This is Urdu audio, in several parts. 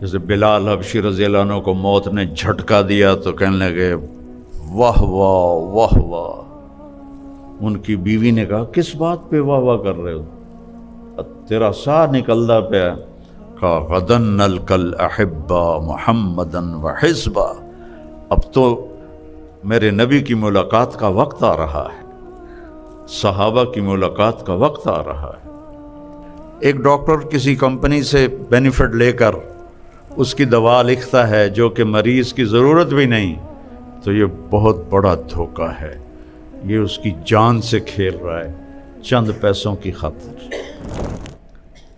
جیسے بلال حبشی رضی اللہ عنہ کو موت نے جھٹکا دیا تو کہنے لگے واہ واہ واہ واہ۔ ان کی بیوی نے کہا کس بات پہ واہ واہ کر رہے ہو؟ تیرا سا نکلتا پیا۔ کہا غدن نلقل احبا محمدن و حزبا، اب تو میرے نبی کی ملاقات کا وقت آ رہا ہے، صحابہ کی ملاقات کا وقت آ رہا ہے۔ ایک ڈاکٹر کسی کمپنی سے بینیفٹ لے کر اس کی دوا لکھتا ہے جو کہ مریض کی ضرورت بھی نہیں، تو یہ بہت بڑا دھوکہ ہے، یہ اس کی جان سے کھیل رہا ہے چند پیسوں کی خاطر۔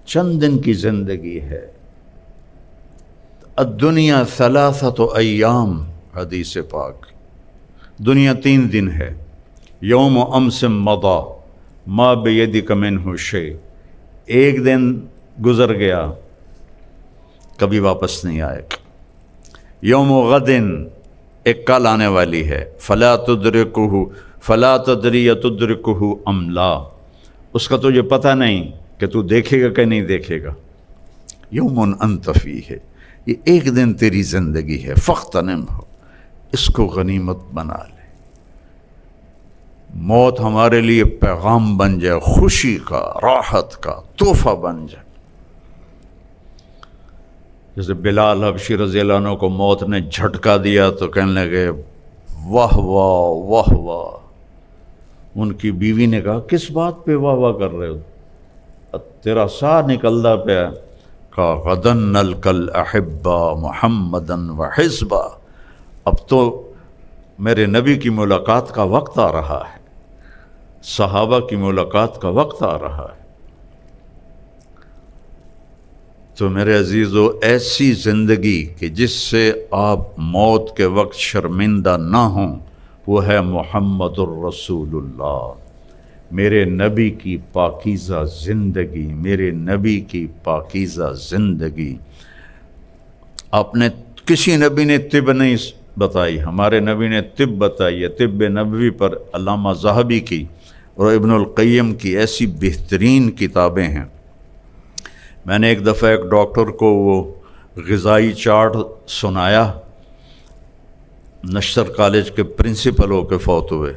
چند دن کی زندگی ہے۔ الدنیا ثلاثۃ ایام، حدیث پاک، دنیا 3 دن ہے۔ یوم امس مضی ما بیدک منہ شیء، ایک دن گزر گیا کبھی واپس نہیں آئے گا۔ یوم غدن، ایک کل آنے والی ہے، فلا تدرکہ فلا تدری تدرکہ ام لا، اس کا تجھے پتہ نہیں کہ تو دیکھے گا کہ نہیں دیکھے گا۔ یوم انت فیہ، یہ ایک دن تیری زندگی ہے، فاغتنمہ، اس کو غنیمت بنا لے۔ موت ہمارے لیے پیغام بن جائے، خوشی کا، راحت کا تحفہ بن جائے۔ جیسے بلال حبشی رضی اللہ عنہ کو موت نے جھٹکا دیا تو کہنے لگے واہ واہ واہ واہ۔ ان کی بیوی نے کہا کس بات پہ واہ واہ کر رہے ہو؟ تیرا سا نکلتا پیا۔ کہا غدن نلقل احبا محمدن و حزبا، اب تو میرے نبی کی ملاقات کا وقت آ رہا ہے، صحابہ کی ملاقات کا وقت آ رہا ہے۔ تو میرے عزیزو، ایسی زندگی کہ جس سے آپ موت کے وقت شرمندہ نہ ہوں، وہ ہے محمد الرسول اللہ، میرے نبی کی پاکیزہ زندگی، میرے نبی کی پاکیزہ زندگی۔ آپ نے کسی نبی نے طب نہیں بتائی، ہمارے نبی نے طب بتائی ہے۔ طب نبوی پر علامہ ذہبی کی اور ابن القیم کی ایسی بہترین کتابیں ہیں۔ میں نے ایک دفعہ ایک ڈاکٹر کو وہ غذائی چارٹ سنایا، نشتر کالج کے پرنسپل ہو کے فوت ہوئے،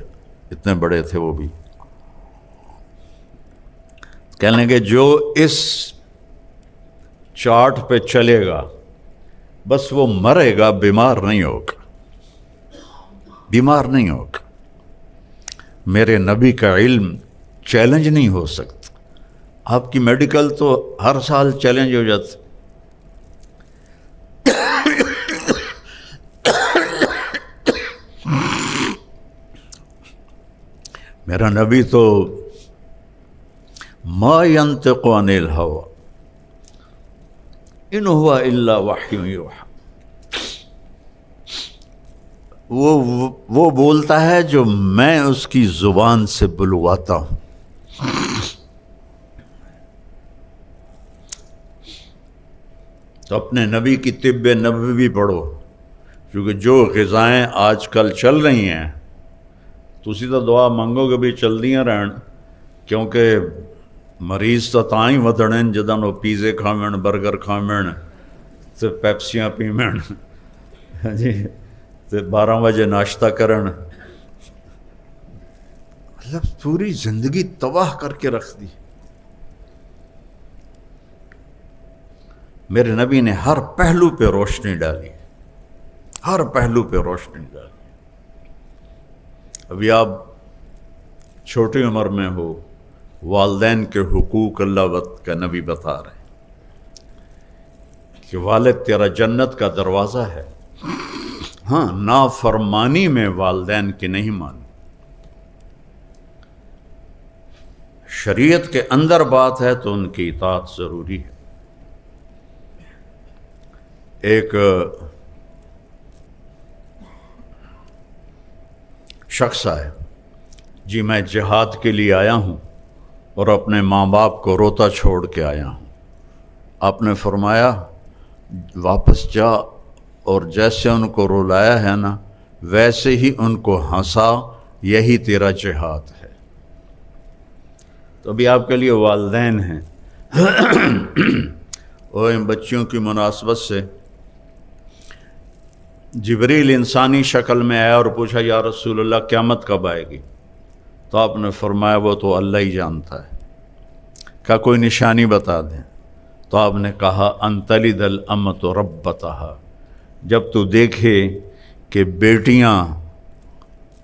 اتنے بڑے تھے وہ بھی۔ کہنے لگے جو اس چارٹ پہ چلے گا بس وہ مرے گا، بیمار نہیں ہوگا، بیمار نہیں ہوگا۔ میرے نبی کا علم چیلنج نہیں ہو سکتا۔ آپ کی میڈیکل تو ہر سال چیلنج ہو جاتی۔ میرا نبی تو ما ینطق عن الہوی ان ہوا الا وحی یوحی، وہ بولتا ہے جو میں اس کی زبان سے بلواتا ہوں۔ تو اپنے نبی کی طب نبوی پڑھو، کیونکہ جو غذائیں آج کل چل رہی ہیں تسی تو دعا منگو کہ بھی چل دیاں رہن، کیونکہ مریض تو تاں ہی ودنے جدوں وہ پیزے کھاویں، برگر کھاویں تے پیپسیاں پیویں جی تے 12 بجے ناشتہ کرن، مطلب پوری زندگی تباہ کر کے رکھ دی۔ میرے نبی نے ہر پہلو پہ روشنی ڈالی، ہر پہلو پہ روشنی ڈالی۔ ابھی آپ چھوٹی عمر میں ہو، والدین کے حقوق اللہ کا نبی بتا رہے ہیں کہ والد تیرا جنت کا دروازہ ہے، ہاں نافرمانی میں والدین کی نہیں مانی، شریعت کے اندر بات ہے تو ان کی اطاعت ضروری ہے۔ ایک شخص آئے، جی میں جہاد کے لیے آیا ہوں اور اپنے ماں باپ کو روتا چھوڑ کے آیا ہوں۔ آپ نے فرمایا واپس جا اور جیسے ان کو رلایا ہے نا ویسے ہی ان کو ہنسا، یہی تیرا جہاد ہے۔ تو ابھی آپ کے لیے والدین ہیں اور ان بچیوں کی مناسبت سے جبریل انسانی شکل میں آیا اور پوچھا یا رسول اللہ قیامت کب آئے گی؟ تو آپ نے فرمایا وہ تو اللہ ہی جانتا ہے، کیا کوئی نشانی بتا دیں؟ تو آپ نے کہا ان تلد الامۃ ربتہا، جب تو دیکھے کہ بیٹیاں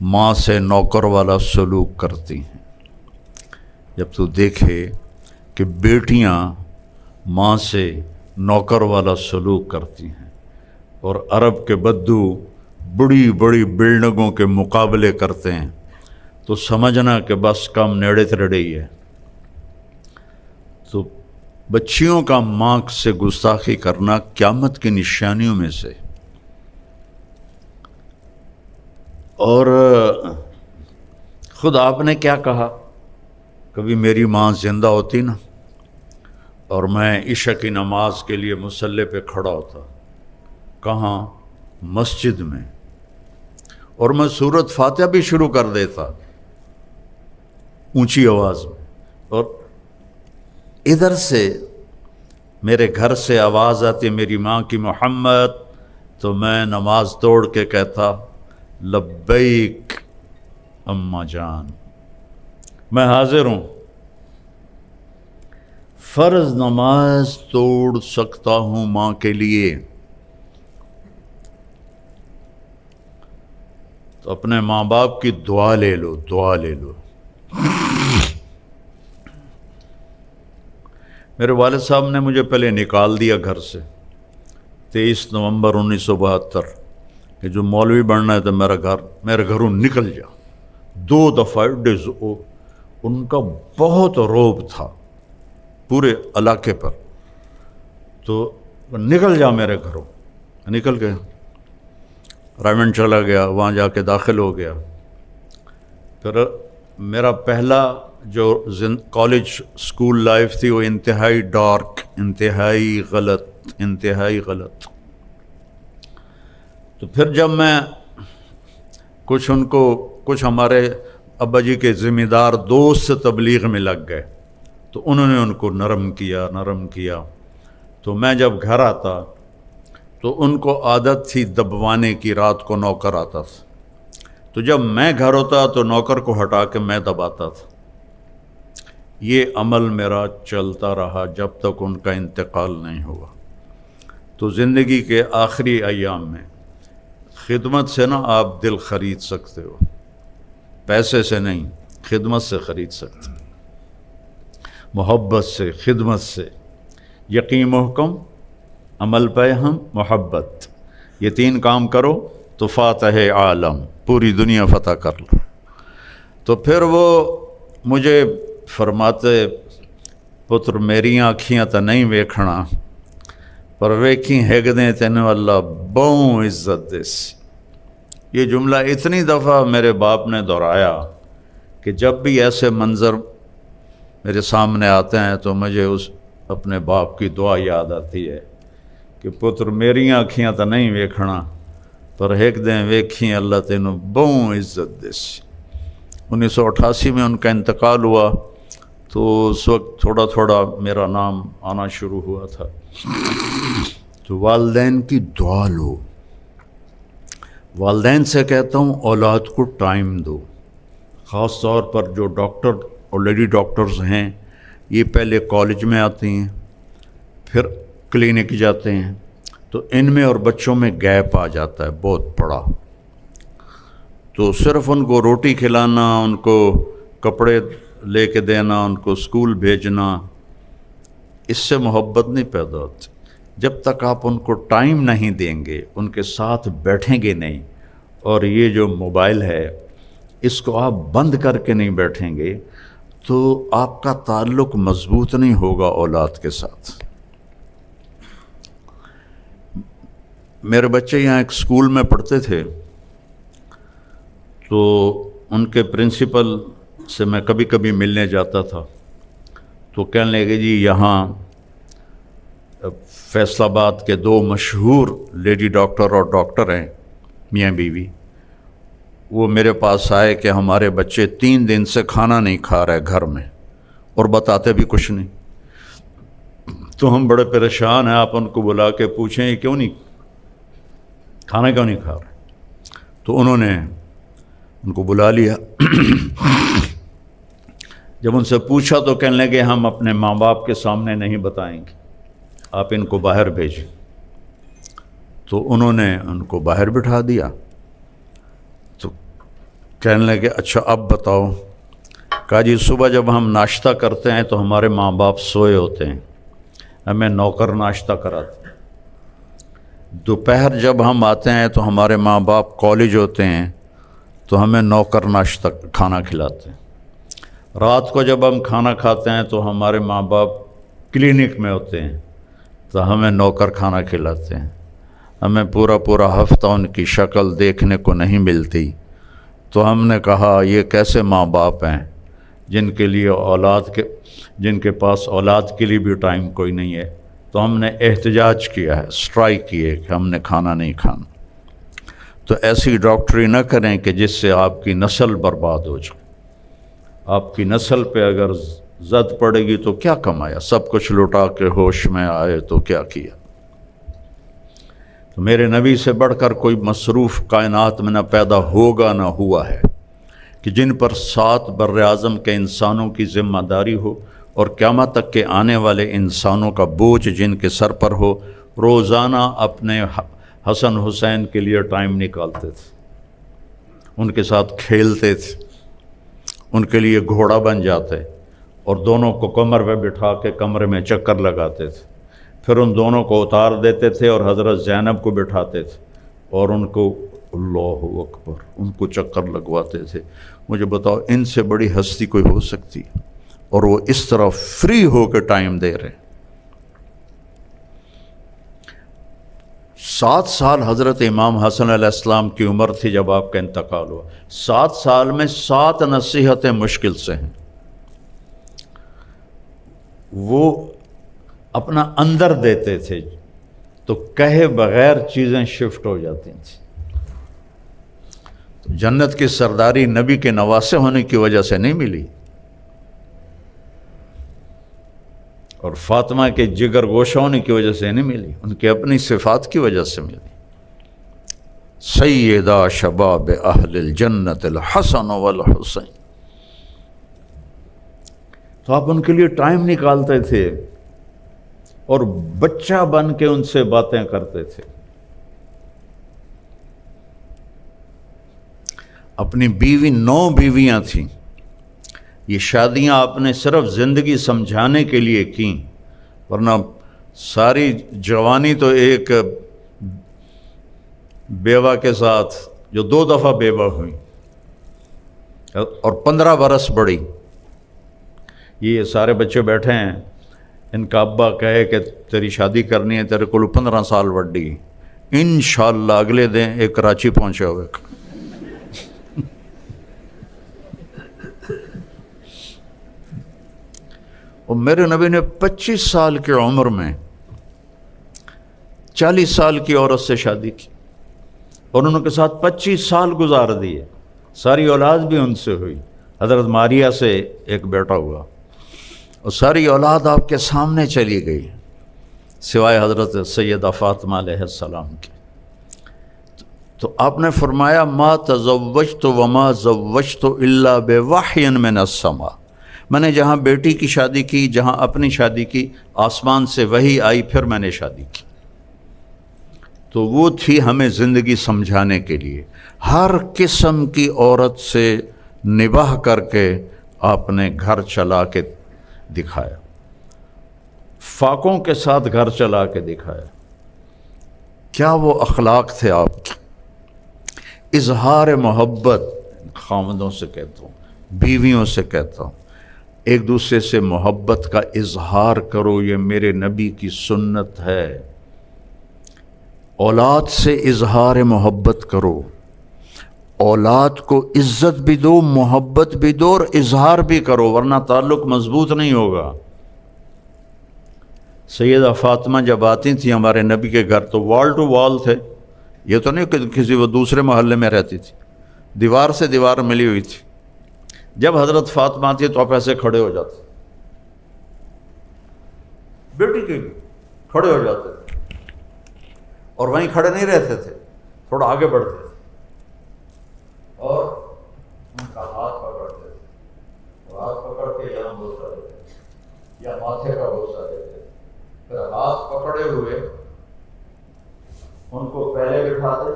ماں سے نوکر والا سلوک کرتی ہیں، جب تو دیکھے کہ بیٹیاں ماں سے نوکر والا سلوک کرتی ہیں اور عرب کے بدو بڑی بڑی بلڈنگوں کے مقابلے کرتے ہیں، تو سمجھنا کہ بس کم نیڑے تھڑے ہی ہے۔ تو بچیوں کا ماں سے گستاخی کرنا قیامت کی نشانیوں میں سے۔ اور خود آپ نے کیا کہا، کبھی میری ماں زندہ ہوتی نا اور میں عشاء کی نماز کے لیے مصلی پہ کھڑا ہوتا، کہاں؟ مسجد میں، اور میں سورۃ فاتحہ بھی شروع کر دیتا اونچی آواز میں، اور ادھر سے میرے گھر سے آواز آتی میری ماں کی محمد، تو میں نماز توڑ کے کہتا لبیک اماں جان، میں حاضر ہوں۔ فرض نماز توڑ سکتا ہوں ماں کے لیے، تو اپنے ماں باپ کی دعا لے لو، دعا لے لو۔ میرے والد صاحب نے مجھے پہلے نکال دیا گھر سے 23 نومبر 1972 کہ جو مولوی بننا ہے تو میرے گھروں نکل جا۔ 2 دفعہ ان کا بہت رعب تھا پورے علاقے پر، تو نکل جا میرے گھروں، نکل گیا، رائمنڈ چلا گیا، وہاں جا کے داخل ہو گیا۔ پھر میرا پہلا جو کالج سکول لائف تھی وہ انتہائی ڈارک، انتہائی غلط۔ تو پھر جب میں کچھ ہمارے ابا جی کے ذمہ دار دوست تبلیغ میں لگ گئے، تو انہوں نے ان کو نرم کیا، تو میں جب گھر آتا تو ان کو عادت تھی دبوانے کی، رات کو نوکر آتا تھا، تو جب میں گھر ہوتا تو نوکر کو ہٹا کے میں دباتا تھا۔ یہ عمل میرا چلتا رہا جب تک ان کا انتقال نہیں ہوا۔ تو زندگی کے آخری ایام میں خدمت سے نا آپ دل خرید سکتے ہو، پیسے سے نہیں، خدمت سے خرید سکتے، محبت سے، خدمت سے۔ یقین محکم، عمل پہ ہم، محبت، یہ 3 کام کرو تو فاتح عالم، پوری دنیا فتح کر لو۔ تو پھر وہ مجھے فرماتے پتر میریاں آکھیاں تا نہیں ویکھنا پر ویکھی ہیگدیں تینوں اللہ بہوں عزت دیس۔ یہ جملہ اتنی دفعہ میرے باپ نے دہرایا کہ جب بھی ایسے منظر میرے سامنے آتے ہیں تو مجھے اپنے باپ کی دعا یاد آتی ہے کہ پتر میریاں آکھیاں تا نہیں ویکھنا پر ہیگدیں ویکھی اللہ تینوں بہوں عزت دیس۔ 1988 میں ان کا انتقال ہوا، تو اس وقت تھوڑا تھوڑا میرا نام آنا شروع ہوا تھا۔ تو والدین کی دعا لو، والدین سے کہتا ہوں اولاد کو ٹائم دو، خاص طور پر جو ڈاکٹر اور لیڈی ڈاکٹرز ہیں، یہ پہلے کالج میں آتی ہیں پھر کلینک جاتے ہیں، تو ان میں اور بچوں میں گیپ آ جاتا ہے بہت بڑا۔ تو صرف ان کو روٹی کھلانا، ان کو کپڑے لے کے دینا، ان کو اسکول بھیجنا، اس سے محبت نہیں پیدا ہوتی۔ جب تک آپ ان کو ٹائم نہیں دیں گے، ان کے ساتھ بیٹھیں گے نہیں، اور یہ جو موبائل ہے اس کو آپ بند کر کے نہیں بیٹھیں گے، تو آپ کا تعلق مضبوط نہیں ہوگا اولاد کے ساتھ۔ میرے بچے یہاں ایک اسکول میں پڑھتے تھے، تو ان کے پرنسپل سے میں کبھی کبھی ملنے جاتا تھا، تو کہنے لگے جی یہاں فیصل آباد کے 2 مشہور لیڈی ڈاکٹر اور ڈاکٹر ہیں، میاں بیوی، وہ میرے پاس آئے کہ ہمارے بچے 3 دن سے کھانا نہیں کھا رہے گھر میں، اور بتاتے بھی کچھ نہیں۔ تو ہم بڑے پریشان ہیں، آپ ان کو بلا کے پوچھیں یہ کیوں نہیں کھانا کیوں نہیں کھا رہے؟ تو انہوں نے ان کو بلا لیا۔ جب ان سے پوچھا تو کہنے لگے ہم اپنے ماں باپ کے سامنے نہیں بتائیں گے، آپ ان کو باہر بھیجیں۔ تو انہوں نے ان کو باہر بٹھا دیا۔ تو کہنے لگے اچھا اب بتاؤ۔ کہا جی صبح جب ہم ناشتہ کرتے ہیں تو ہمارے ماں باپ سوئے ہوتے ہیں، ہمیں نوکر ناشتہ کراتے ہیں۔ دوپہر جب ہم آتے ہیں تو ہمارے ماں باپ کالج ہوتے ہیں تو ہمیں نوکر ناشتہ کھانا کھلاتے ہیں۔ رات کو جب ہم کھانا کھاتے ہیں تو ہمارے ماں باپ کلینک میں ہوتے ہیں تو ہمیں نوکر کھانا کھلاتے ہیں۔ ہمیں پورا ہفتہ ان کی شکل دیکھنے کو نہیں ملتی۔ تو ہم نے کہا یہ کیسے ماں باپ ہیں جن کے پاس اولاد کے لیے بھی ٹائم کوئی نہیں ہے۔ تو ہم نے احتجاج کیا ہے، اسٹرائک کی ہے کہ ہم نے کھانا نہیں کھانا۔ تو ایسی ڈاکٹری نہ کریں کہ جس سے آپ کی نسل برباد ہو جائے۔ آپ کی نسل پہ اگر زد پڑے گی تو کیا کمایا؟ سب کچھ لٹا کے ہوش میں آئے تو کیا کیا؟ تو میرے نبی سے بڑھ کر کوئی مصروف کائنات میں نہ پیدا ہوگا نہ ہوا ہے کہ جن پر 7 بر اعظم کے انسانوں کی ذمہ داری ہو اور قیامت تک کے آنے والے انسانوں کا بوجھ جن کے سر پر ہو، روزانہ اپنے حسن حسین کے لیے ٹائم نکالتے تھے، ان کے ساتھ کھیلتے تھے، ان کے لیے گھوڑا بن جاتے اور دونوں کو کمر پہ بٹھا کے کمرے میں چکر لگاتے تھے۔ پھر ان دونوں کو اتار دیتے تھے اور حضرت زینب کو بٹھاتے تھے اور ان کو اللہ اکبر ان کو چکر لگواتے تھے۔ مجھے بتاؤ ان سے بڑی ہستی کوئی ہو سکتی؟ اور وہ اس طرح فری ہو کے ٹائم دے رہے۔ 7 سال حضرت امام حسن علیہ السلام کی عمر تھی جب آپ کا انتقال ہوا۔ 7 سال میں 7 نصیحتیں مشکل سے ہیں۔ وہ اپنا اندر دیتے تھے تو کہے بغیر چیزیں شفٹ ہو جاتی تھیں۔ تو جنت کی سرداری نبی کے نواسے ہونے کی وجہ سے نہیں ملی، اور فاطمہ کے جگر گوشہ ہونے کی وجہ سے نہیں ملی، ان کی اپنی صفات کی وجہ سے ملی۔ سیدہ شباب اہل الجنت الحسن والحسین۔ تو آپ ان کے لیے ٹائم نکالتے تھے اور بچہ بن کے ان سے باتیں کرتے تھے۔ اپنی بیوی 9 بیویاں تھیں۔ یہ شادیاں آپ نے صرف زندگی سمجھانے کے لیے کیں، ورنہ ساری جوانی تو ایک بیوہ کے ساتھ جو 2 دفعہ بیوہ ہوئی اور 15 برس بڑی۔ یہ سارے بچے بیٹھے ہیں، ان کا ابا کہے کہ تیری شادی کرنی ہے، تیرے کو 15 سال وڈی، انشاءاللہ اگلے دن ایک کراچی پہنچے ہوئے۔ اور میرے نبی نے 25 سال کی عمر میں 40 سال کی عورت سے شادی کی اور ان کے ساتھ 25 سال گزار دیے۔ ساری اولاد بھی ان سے ہوئی۔ حضرت ماریہ سے ایک بیٹا ہوا اور ساری اولاد آپ کے سامنے چلی گئی سوائے حضرت سیدہ فاطمہ علیہ السلام کی۔ تو آپ نے فرمایا ما تزوجت وما زوجت الا بوحی من السماء، میں نے جہاں بیٹی کی شادی کی، جہاں اپنی شادی کی، آسمان سے وحی آئی، پھر میں نے شادی کی۔ تو وہ تھی ہمیں زندگی سمجھانے کے لیے۔ ہر قسم کی عورت سے نباہ کر کے آپ نے گھر چلا کے دکھایا، فاقوں کے ساتھ گھر چلا کے دکھایا۔ کیا وہ اخلاق تھے آپ کے؟ اظہار محبت، خاوندوں سے کہتا ہوں، بیویوں سے کہتا ہوں، ایک دوسرے سے محبت کا اظہار کرو، یہ میرے نبی کی سنت ہے۔ اولاد سے اظہار محبت کرو، اولاد کو عزت بھی دو، محبت بھی دو اور اظہار بھی کرو، ورنہ تعلق مضبوط نہیں ہوگا۔ سیدہ فاطمہ جب آتی تھی ہمارے نبی کے گھر تو وال ٹو وال تھے، یہ تو نہیں کہ کسی وہ دوسرے محلے میں رہتی تھی، دیوار سے دیوار ملی ہوئی تھی۔ جب حضرت فاطمہ آتی تو آپ ایسے کھڑے ہو جاتے، بیٹی کے لیے کھڑے ہو جاتے تھے، اور وہیں کھڑے نہیں رہتے تھے، تھوڑا آگے بڑھتے تھے اور ان کا ہاتھ پکڑتے تھے، اور ہاتھ پکڑ کے یہاں بوسہ دیتے تھے یا ماتھے کا بوسہ دیتے تھے، پھر ہاتھ پکڑے ہوئے ان کو پہلے بٹھاتے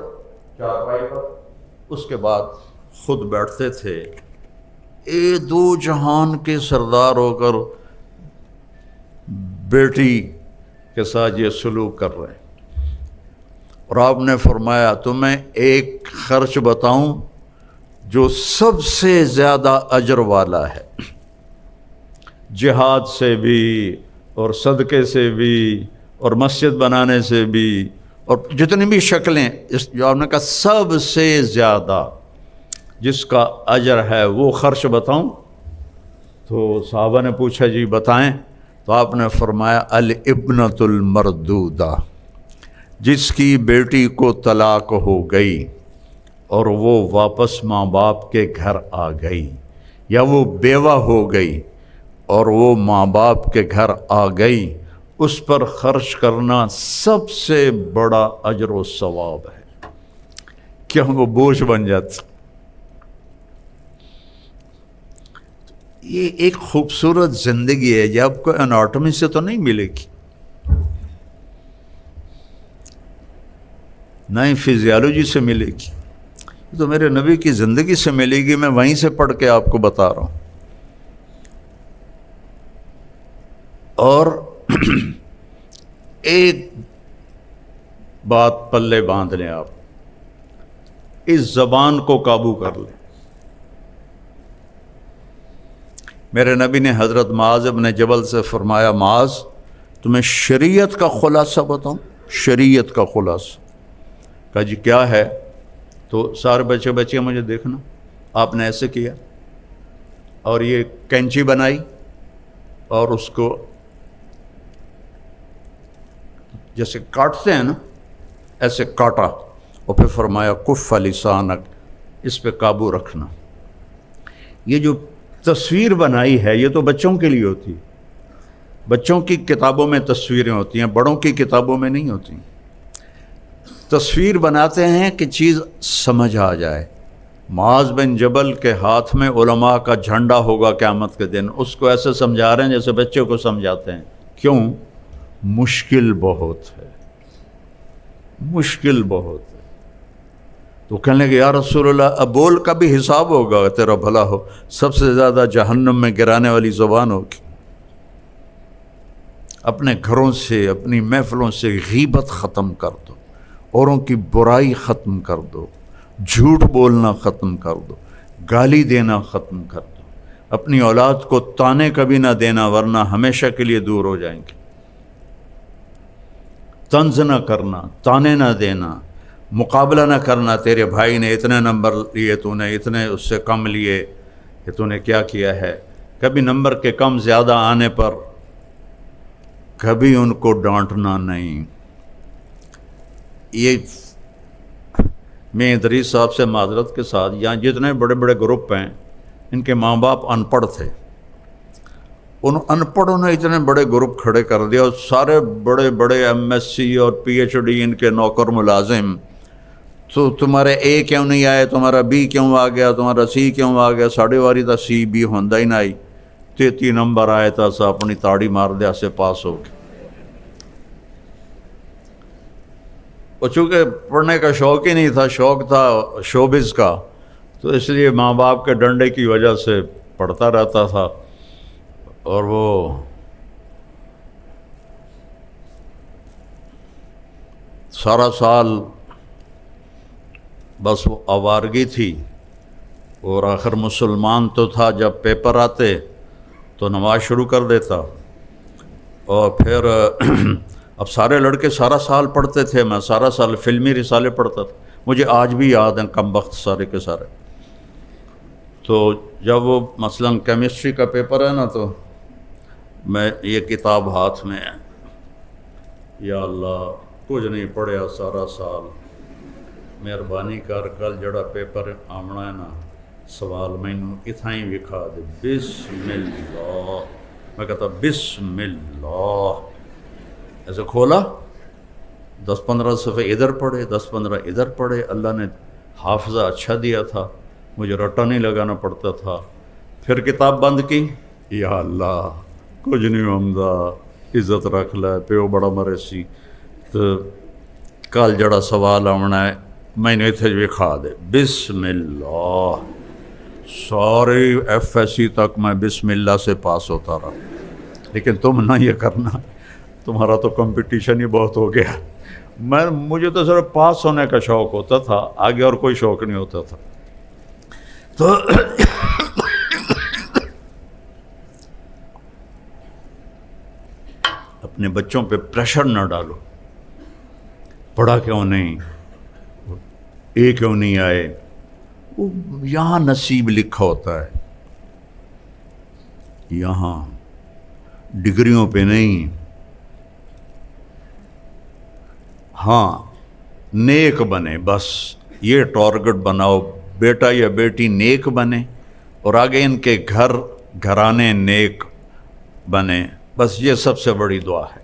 چارپائی پر، اس کے بعد خود بیٹھتے تھے۔ اے دو جہان کے سردار ہو کر بیٹی کے ساتھ یہ سلوک کر رہے ہیں، اور آپ نے فرمایا تمہیں ایک خرچ بتاؤں جو سب سے زیادہ اجر والا ہے، جہاد سے بھی اور صدقے سے بھی اور مسجد بنانے سے بھی اور جتنی بھی شکلیں، جو آپ نے کہا سب سے زیادہ جس کا اجر ہے وہ خرچ بتاؤں؟ تو صحابہ نے پوچھا جی بتائیں، تو آپ نے فرمایا الابنۃ المردودہ، جس کی بیٹی کو طلاق ہو گئی اور وہ واپس ماں باپ کے گھر آ گئی، یا وہ بیوہ ہو گئی اور وہ ماں باپ کے گھر آ گئی، اس پر خرچ کرنا سب سے بڑا اجر و ثواب ہے، کیوں وہ بوجھ بن جاتا۔ یہ ایک خوبصورت زندگی ہے جو آپ کو اناٹمی سے تو نہیں ملے گی، نہ ہی فزیالوجی سے ملے گی، یہ تو میرے نبی کی زندگی سے ملے گی، میں وہیں سے پڑھ کے آپ کو بتا رہا ہوں۔ اور ایک بات پلے باندھ لیں، آپ اس زبان کو قابو کر لیں۔ میرے نبی نے حضرت معاذ بن جبل سے فرمایا معاذ تمہیں شریعت کا خلاصہ بتاؤں؟ شریعت کا خلاصہ؟ کہا جی کیا ہے؟ تو سارے بچے بچے مجھے دیکھنا، آپ نے ایسے کیا اور یہ کینچی بنائی اور اس کو جیسے کاٹتے ہیں نا ایسے کاٹا، اور پھر فرمایا کف لسانک، اس پہ قابو رکھنا۔ یہ جو تصویر بنائی ہے یہ تو بچوں کے لیے ہوتی، بچوں کی کتابوں میں تصویریں ہوتی ہیں، بڑوں کی کتابوں میں نہیں ہوتی۔ تصویر بناتے ہیں کہ چیز سمجھ آ جائے۔ معاذ بن جبل کے ہاتھ میں علماء کا جھنڈا ہوگا قیامت کے دن، اس کو ایسے سمجھا رہے ہیں جیسے بچوں کو سمجھاتے ہیں۔ کیوں؟ مشکل بہت ہے، مشکل بہت ہے۔ تو کہنے لگے یا رسول اللہ اب بول کا بھی حساب ہوگا، تیرا بھلا ہو، سب سے زیادہ جہنم میں گرانے والی زبان ہوگی۔ اپنے گھروں سے اپنی محفلوں سے غیبت ختم کر دو، اوروں کی برائی ختم کر دو، جھوٹ بولنا ختم کر دو، گالی دینا ختم کر دو، اپنی اولاد کو تانے کبھی نہ دینا ورنہ ہمیشہ کے لیے دور ہو جائیں گے۔ طنز نہ کرنا، تانے نہ دینا، مقابلہ نہ کرنا، تیرے بھائی نے اتنے نمبر لیے تو نے اتنے اس سے کم لیے، کہ تو نے کیا کیا ہے۔ کبھی نمبر کے کم زیادہ آنے پر کبھی ان کو ڈانٹنا نہیں۔ یہ میں ادریس صاحب سے معذرت کے ساتھ، یہاں جتنے بڑے بڑے گروپ ہیں ان کے ماں باپ ان پڑھ تھے، ان ان پڑھوں نے اتنے بڑے گروپ کھڑے کر دیا، اور سارے بڑے بڑے ایم ایس سی اور پی ایچ ڈی ان کے نوکر ملازم، تو تمہارے اے کیوں نہیں آئے، تمہارا بی کیوں آ گیا، تمہارا سی کیوں آ گیا، ساڑھے واری تا سی بی ہوندہ ہی نہ آئی، 33 نمبر آئے تھا، سا اپنی تاڑی مار دیا سے پاس ہو گئے۔ اور چونکہ پڑھنے کا شوق ہی نہیں تھا، شوق تھا شوبز کا، تو اس لیے ماں باپ کے ڈنڈے کی وجہ سے پڑھتا رہتا تھا، اور وہ سارا سال بس وہ آوارگی تھی، اور آخر مسلمان تو تھا، جب پیپر آتے تو نماز شروع کر دیتا، اور پھر اب سارے لڑکے سارا سال پڑھتے تھے، میں سارا سال فلمی رسالے پڑھتا تھا، مجھے آج بھی یاد ہیں کم وقت سارے کے سارے۔ تو جب وہ مثلاً کیمسٹری کا پیپر ہے نا، تو میں یہ کتاب ہاتھ میں ہے، یا اللہ کچھ نہیں پڑھیا سارا سال، مہربانی کر کل جڑا پیپر آمنا ہے نا سوال مینوں اتھاں ہی وکھا دے، بسم اللہ، میں کہتا بسم اللہ، ایسے کھولا، 10-15 صفحے ادھر پڑھے، 10-15 ادھر پڑھے. اللہ نے حافظہ اچھا دیا تھا، مجھے رٹا نہیں لگانا پڑتا تھا. پھر کتاب بند کی، یا اللہ کچھ نہیں ہوتا، عزت رکھ لے، پیو بڑا مرے سی. تو کل جڑا سوال آنا ہے میں نے اتنے وکھا دے. بسم اللہ، سارے ایف ایس سی تک میں بسم اللہ سے پاس ہوتا رہا. لیکن تم نہ یہ کرنا، تمہارا تو کمپٹیشن ہی بہت ہو گیا. مجھے تو صرف پاس ہونے کا شوق ہوتا تھا، آگے اور کوئی شوق نہیں ہوتا تھا. تو اپنے بچوں پہ پریشر نہ ڈالو، پڑھا کیوں نہیں، اے کیوں نہیں آئے. وہ یہاں نصیب لکھا ہوتا ہے، یہاں ڈگریوں پہ نہیں. ہاں نیک بنے، بس یہ ٹارگٹ بناؤ، بیٹا یا بیٹی نیک بنے اور آگے ان کے گھرانے نیک بنے. بس یہ سب سے بڑی دعا ہے.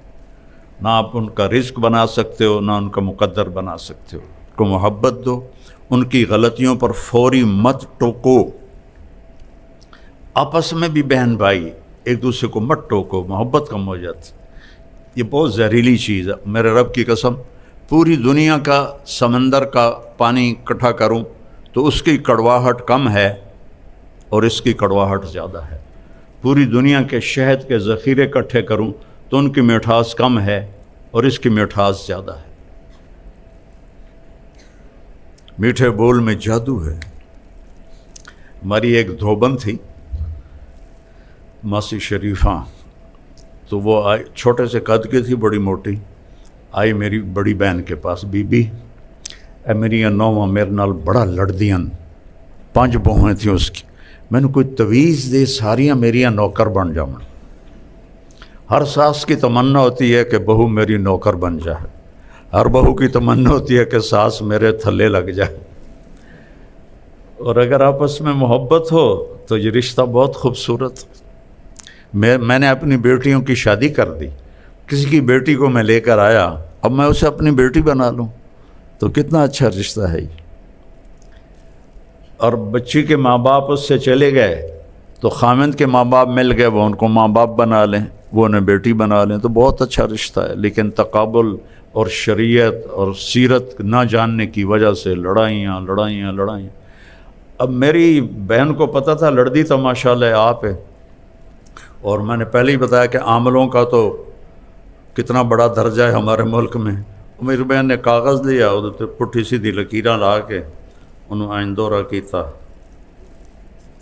نہ آپ ان کا رزق بنا سکتے ہو، نہ ان کا مقدر بنا سکتے ہو. کو محبت دو، ان کی غلطیوں پر فوری مت ٹوکو. آپس میں بھی بہن بھائی ایک دوسرے کو مت ٹوکو، محبت کم ہو جاتی. یہ بہت زہریلی چیز ہے. میرے رب کی قسم، پوری دنیا کا سمندر کا پانی اکٹھا کروں تو اس کی کڑواہٹ کم ہے اور اس کی کڑواہٹ زیادہ ہے. پوری دنیا کے شہد کے ذخیرے اکٹھے کروں تو ان کی مٹھاس کم ہے اور اس کی مٹھاس زیادہ ہے. میٹھے بول میں جادو ہے. ہماری ایک دھوبن تھی ماسی شریفہ، تو وہ آئی، چھوٹے سے قد کی تھی، بڑی موٹی. آئی میری بڑی بہن کے پاس، بی بی اے میری نوواں میرے نال بڑا لڑدیاں، 5 بہویں تھیں اس کی. میں نے کوئی تویز دے، ساریاں میریاں نوکر بن جاؤں. ہر ساس کی تمنا ہوتی ہے کہ بہو میری نوکر بن جائے، ہر بہو کی تمنا ہوتی ہے کہ ساس میرے تھلے لگ جائے. اور اگر آپس میں محبت ہو تو یہ رشتہ بہت خوبصورت. میں نے اپنی بیٹیوں کی شادی کر دی. کسی کی بیٹی کو میں لے کر آیا، اب میں اسے اپنی بیٹی بنا لوں تو کتنا اچھا رشتہ ہے. اور بچی کے ماں باپ اس سے چلے گئے تو خامند کے ماں باپ مل گئے، وہ ان کو ماں باپ بنا لیں، وہ انہیں بیٹی بنا لیں، تو بہت اچھا رشتہ ہے. لیکن تقابل اور شریعت اور سیرت نہ جاننے کی وجہ سے لڑائیاں. اب میری بہن کو پتہ تھا لڑدی تو ماشاءاللہ آپ ہے، اور میں نے پہلے ہی بتایا کہ عاملوں کا تو کتنا بڑا درجہ ہے ہمارے ملک میں. میری بہن نے کاغذ لیا، ادھر پٹھی سیدھی لکیراں لا کے انہوں آئندورہ کیتا.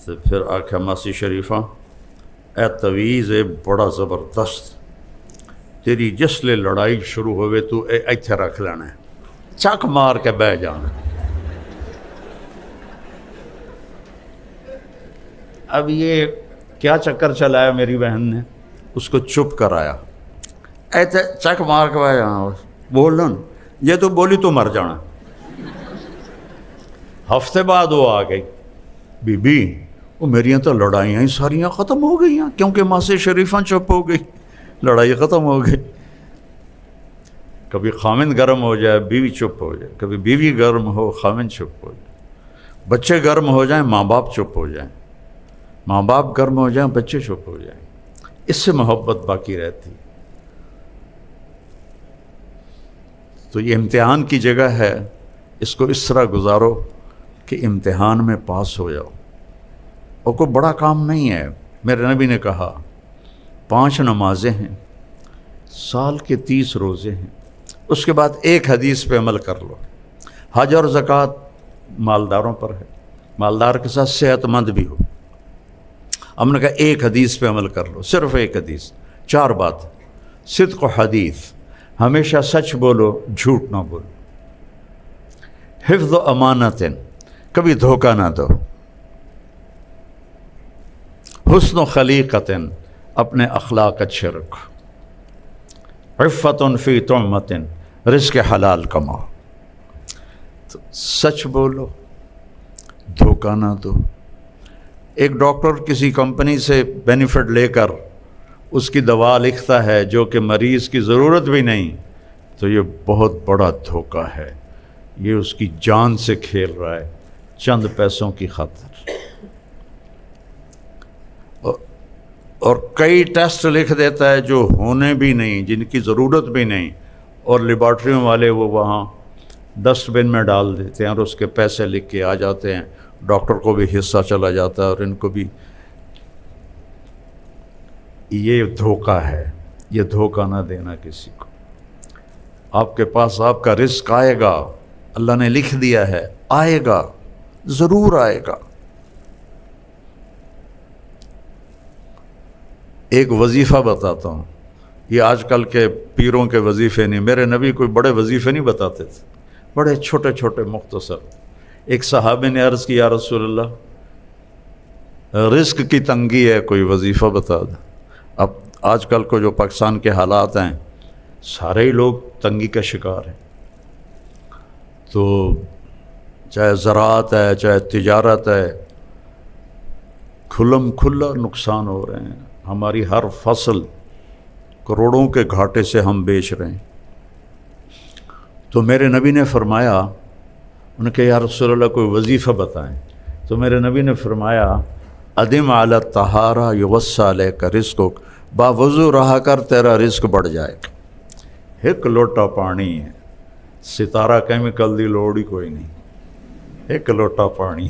تو پھر آکھا ماسی شریفہ اے تویز اے بڑا زبردست، تیری جس لے لڑائی شروع ہوئے تو اے ایتھے رکھ لینا ہے، چک مار کے بہ جانا. اب یہ کیا چکر چلایا میری بہن نے، اس کو چپ کرایا، ایتھے چک مار کے بہ جانا، بولنا یہ تو بولی تو مر جانا. ہفتے بعد وہ آ گئی، بی بی وہ میریاں تو لڑائیاں ہی ساریاں ختم ہو گئی ہیں، کیونکہ ماسی شریفہ چپ ہو گئی، لڑائی ختم ہو گئی. کبھی خامند گرم ہو جائے بیوی چپ ہو جائے، کبھی بیوی گرم ہو خامند چپ ہو جائے، بچے گرم ہو جائیں ماں باپ چپ ہو جائیں، ماں باپ گرم ہو جائیں بچے چپ ہو جائیں. اس سے محبت باقی رہتی. تو یہ امتحان کی جگہ ہے، اس کو اس طرح گزارو کہ امتحان میں پاس ہو جاؤ. اور کوئی بڑا کام نہیں ہے. میرے نبی نے کہا 5 نمازیں ہیں، سال کے 30 روزے ہیں، اس کے بعد ایک حدیث پہ عمل کر لو. حج اور زکوٰۃ مالداروں پر ہے، مالدار کے ساتھ صحت مند بھی ہو. ہم نے کہا ایک حدیث پہ عمل کر لو، صرف ایک حدیث. 4 بات: صدق و حدیث، ہمیشہ سچ بولو، جھوٹ نہ بولو. حفظ و امانت، کبھی دھوکہ نہ دو. حسن و خلیقت، اپنے اخلاق اچھے رکھو. عفت فی طعمت، رزق حلال کماؤ. تو سچ بولو، دھوکہ نہ دو. ایک ڈاکٹر کسی کمپنی سے بینیفٹ لے کر اس کی دوا لکھتا ہے جو کہ مریض کی ضرورت بھی نہیں، تو یہ بہت بڑا دھوکہ ہے، یہ اس کی جان سے کھیل رہا ہے چند پیسوں کی خاطر۔ اور کئی ٹیسٹ لکھ دیتا ہے جو ہونے بھی نہیں، جن کی ضرورت بھی نہیں، اور لیبارٹریوں والے وہ وہاں ڈسٹ بن میں ڈال دیتے ہیں اور اس کے پیسے لکھ کے آ جاتے ہیں، ڈاکٹر کو بھی حصہ چلا جاتا ہے اور ان کو بھی۔ یہ دھوکہ ہے، یہ دھوکہ نہ دینا کسی کو۔ آپ کے پاس آپ کا رزق آئے گا، اللہ نے لکھ دیا ہے، آئے گا، ضرور آئے گا۔ ایک وظیفہ بتاتا ہوں، یہ آج کل کے پیروں کے وظیفے نہیں، میرے نبی کوئی بڑے وظیفے نہیں بتاتے تھے، بڑے چھوٹے چھوٹے مختصر۔ ایک صحابی نے عرض کی یا رسول اللہ رزق کی تنگی ہے، کوئی وظیفہ بتا دیں۔ اب آج کل کو جو پاکستان کے حالات ہیں، سارے ہی لوگ تنگی کا شکار ہیں، تو چاہے زراعت ہے چاہے تجارت ہے، کھلم کھلا نقصان ہو رہے ہیں، ہماری ہر فصل کروڑوں کے گھاٹے سے ہم بیچ رہے ہیں۔ تو میرے نبی نے فرمایا، انہوں نے کہا یا رسول اللہ کوئی وظیفہ بتائیں، تو میرے نبی نے فرمایا ادم علی الطہارہ یوسع علیک رزقک، باوضو رہا کر تیرا رزق بڑھ جائے گا۔ ایک لوٹا پانی ہے، ستارہ کیمیکل دی لوڑ ہی کوئی نہیں، ایک لوٹا پانی،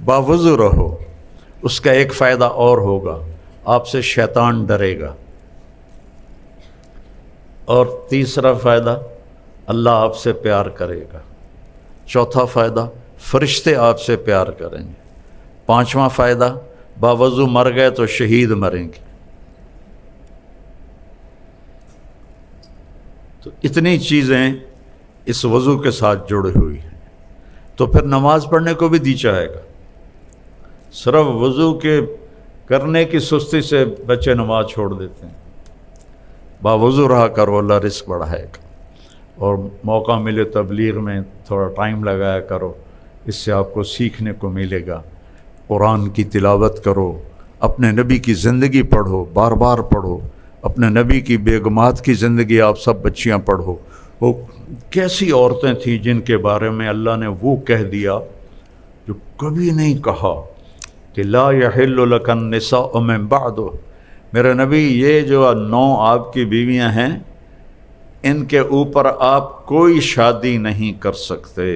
باوضو رہو۔ اس کا ایک فائدہ اور ہوگا، آپ سے شیطان ڈرے گا، اور تیسرا فائدہ اللہ آپ سے پیار کرے گا، چوتھا فائدہ فرشتے آپ سے پیار کریں گے، پانچواں فائدہ باوضو مر گئے تو شہید مریں گے۔ تو اتنی چیزیں اس وضو کے ساتھ جڑی ہوئی ہیں، تو پھر نماز پڑھنے کو بھی دی چاہے گا۔ صرف وضو کے کرنے کی سستی سے بچے نماز چھوڑ دیتے ہیں، باوضو رہا کرو، اللہ رزق بڑھائے گا۔ اور موقع ملے تبلیغ میں تھوڑا ٹائم لگایا کرو، اس سے آپ کو سیکھنے کو ملے گا۔ قرآن کی تلاوت کرو، اپنے نبی کی زندگی پڑھو، بار بار پڑھو، اپنے نبی کی بیگمات کی زندگی آپ سب بچیاں پڑھو، وہ کیسی عورتیں تھیں جن کے بارے میں اللہ نے وہ کہہ دیا جو کبھی نہیں کہا کہ لا یحل لک النساء من بعد، میرے نبی یہ جو 9 آپ کی بیویاں ہیں ان کے اوپر آپ کوئی شادی نہیں کر سکتے،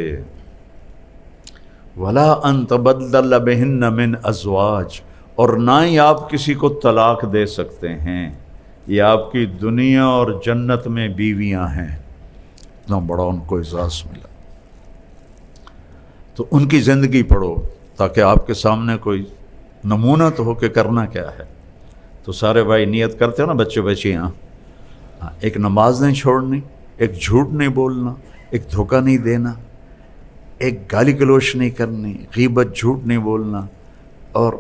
ولا ان تبدل بہن من ازواج، اور نہ ہی آپ کسی کو طلاق دے سکتے ہیں، یہ آپ کی دنیا اور جنت میں بیویاں ہیں۔ اتنا بڑا ان کو اعزاز ملا، تو ان کی زندگی پڑھو تاکہ آپ کے سامنے کوئی نمونہ تو ہو کہ کرنا کیا ہے۔ تو سارے بھائی نیت کرتے ہو نا بچے بچیاں، ایک نماز نہیں چھوڑنی، ایک جھوٹ نہیں بولنا، ایک دھوکہ نہیں دینا، ایک گالی گلوچ نہیں کرنی، غیبت جھوٹ نہیں بولنا، اور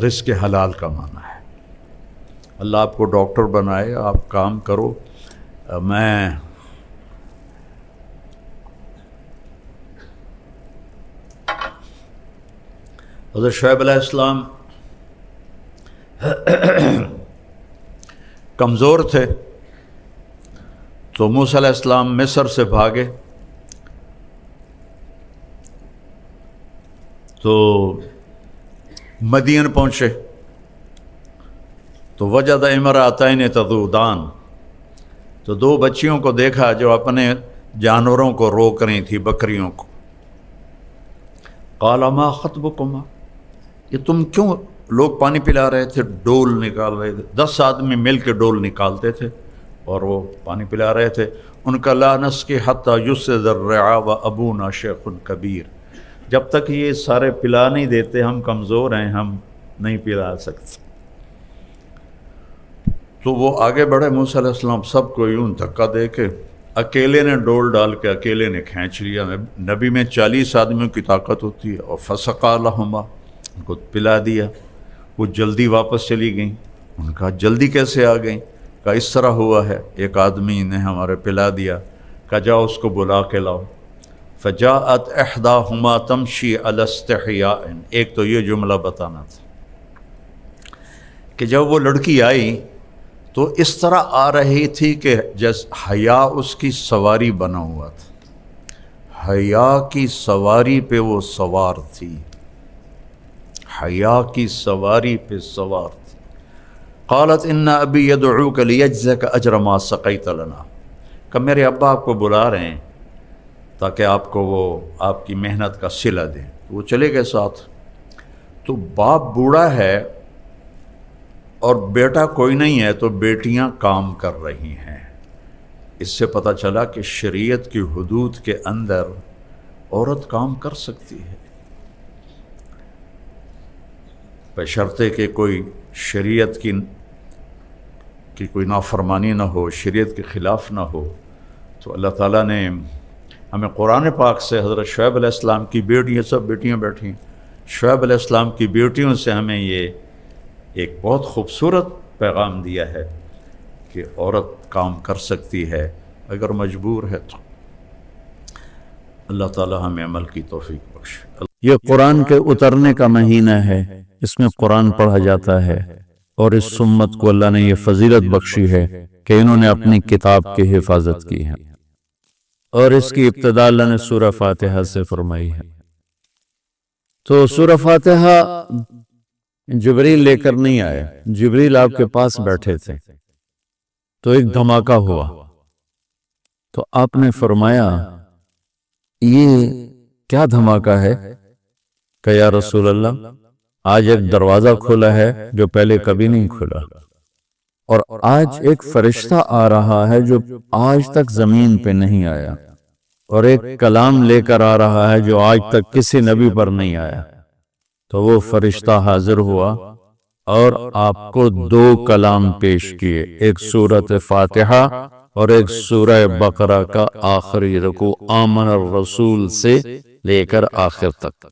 رزق حلال کمانا ہے۔ اللہ آپ کو ڈاکٹر بنائے، آپ کام کرو۔ میں حضرت شعیب علیہ السلام کمزور تھے، تو موسیٰ علیہ السلام مصر سے بھاگے، تو مدین پہنچے تو وجد امرأتین تذودان، تو 2 بچیوں کو دیکھا جو اپنے جانوروں کو روک رہی تھی، بکریوں کو۔ قال ما خطبکما، یہ تم کیوں؟ لوگ پانی پلا رہے تھے، ڈول نکال رہے تھے، 10 آدمی مل کے ڈول نکالتے تھے اور وہ پانی پلا رہے تھے۔ ان کا لا نسقی حتی یسد الرعاء وابونا شیخ کبیر، جب تک یہ سارے پلا نہیں دیتے، ہم کمزور ہیں، ہم نہیں پلا سکتے۔ تو وہ آگے بڑھے، موسیٰ علیہ السلام سب کو یوں دھکا دے کے اکیلے نے ڈول ڈال کے اکیلے نے کھینچ لیا۔ نبی میں 40 آدمیوں کی طاقت ہوتی ہے، اور فسقا لہما، ان کو پلا دیا۔ وہ جلدی واپس چلی گئیں، ان کا جلدی کیسے آ گئیں؟ کہا اس طرح ہوا ہے، ایک آدمی نے ہمارے پلا دیا، کہا جاؤ اس کو بلا کے لاؤ۔ فجاءت احداہما تمشی علی استحیاء، ایک تو یہ جملہ بتانا تھا، کہ جب وہ لڑکی آئی تو اس طرح آ رہی تھی کہ جیسے حیا اس کی سواری بنا ہوا تھا، حیا کی سواری پہ وہ سوار تھی، حیا کی سواری پہ سوار تھی۔ قالت ان ابی یدعوک لیجزک اجر ما سقیت لنا، کہ میرے ابا آپ کو بلا رہے ہیں تاکہ آپ کو وہ آپ کی محنت کا صلہ دیں۔ وہ چلے گئے ساتھ۔ تو باپ بوڑھا ہے اور بیٹا کوئی نہیں ہے تو بیٹیاں کام کر رہی ہیں۔ اس سے پتہ چلا کہ شریعت کی حدود کے اندر عورت کام کر سکتی ہے، بشرطے کہ کوئی شریعت کی کوئی نافرمانی نہ ہو، شریعت کے خلاف نہ ہو۔ تو اللہ تعالیٰ نے ہمیں قرآن پاک سے حضرت شعیب علیہ السلام کی بیٹیاں، سب بیٹیاں بیٹھی ہیں، شعیب علیہ السلام کی بیٹیوں سے ہمیں یہ ایک بہت خوبصورت پیغام دیا ہے کہ عورت کام کر سکتی ہے اگر مجبور ہے تو۔ اللہ تعالیٰ ہمیں عمل کی توفیق بخشے۔ یہ قرآن کے اترنے کا مہینہ ہے، اس میں قرآن پڑھا جاتا ہے، اور اس امت کو اللہ نے یہ فضیلت بخشی ہے کہ انہوں نے اپنی کتاب کی حفاظت کی ہے، اور اس کی ابتدا اللہ نے سورہ فاتحہ سے فرمائی ہے۔ تو سورہ فاتحہ جبریل لے کر نہیں آئے، جبریل آپ کے پاس بیٹھے تھے، تو ایک دھماکہ ہوا، تو آپ نے فرمایا یہ کیا دھماکہ ہے؟ کہ یا رسول اللہ آج ایک دروازہ کھلا ہے جو پہلے کبھی نہیں کھلا، اور آج ایک فرشتہ آ رہا ہے جو آج تک زمین پہ نہیں آیا، اور ایک کلام لے کر آ رہا ہے جو آج تک کسی نبی پر نہیں آیا۔ تو وہ فرشتہ حاضر ہوا اور آپ کو دو کلام پیش کیے، ایک سورۃ فاتحہ اور ایک سورہ بقرہ کا آخری رکوع آمن الرسول سے لے کر آخر تک۔